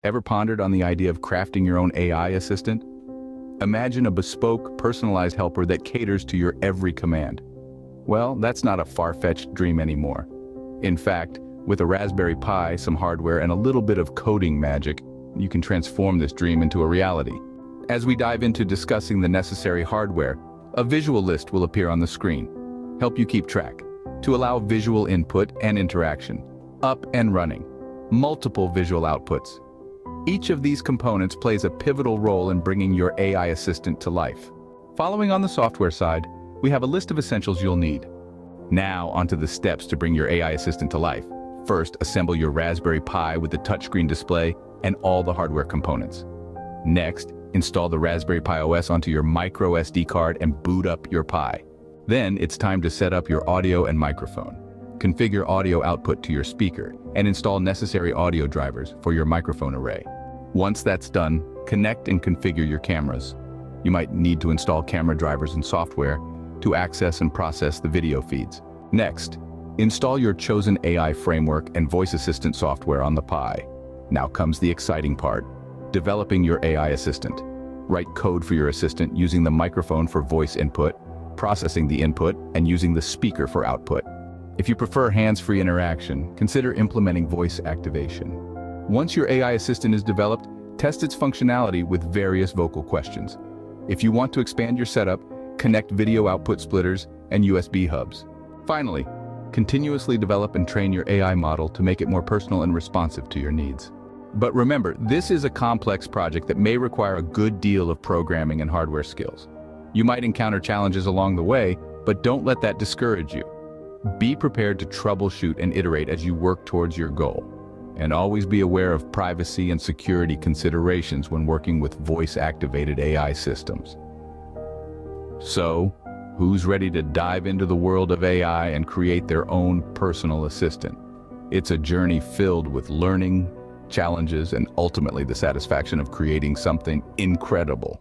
Ever pondered on the idea of crafting your own AI assistant? Imagine a bespoke, personalized helper that caters to your every command. Well, that's not a far-fetched dream anymore. In fact, with a Raspberry Pi, some hardware, and a little bit of coding magic, you can transform this dream into a reality. As we dive into discussing the necessary hardware, a visual list will appear on the screen. Help you keep track. To allow visual input and interaction. Up and running. Multiple visual outputs. Each of these components plays a pivotal role in bringing your AI assistant to life. Following on the software side, we have a list of essentials you'll need. Now, onto the steps to bring your AI assistant to life. First, assemble your Raspberry Pi with the touchscreen display and all the hardware components. Next, install the Raspberry Pi OS onto your micro SD card and boot up your Pi. Then, it's time to set up your audio and microphone. Configure audio output to your speaker and install necessary audio drivers for your microphone array. Once that's done, connect and configure your cameras. You might need to install camera drivers and software to access and process the video feeds. Next, install your chosen AI framework and voice assistant software on the Pi. Now comes the exciting part, developing your AI assistant. Write code for your assistant using the microphone for voice input, processing the input, and using the speaker for output. If you prefer hands-free interaction, consider implementing voice activation. Once your AI assistant is developed, test its functionality with various vocal questions. If you want to expand your setup, connect video output splitters and USB hubs. Finally, continuously develop and train your AI model to make it more personal and responsive to your needs. But remember, this is a complex project that may require a good deal of programming and hardware skills. You might encounter challenges along the way, but don't let that discourage you. Be prepared to troubleshoot and iterate as you work towards your goal. And always be aware of privacy and security considerations when working with voice-activated AI systems. So, who's ready to dive into the world of AI and create their own personal assistant? It's a journey filled with learning, challenges, and ultimately the satisfaction of creating something incredible.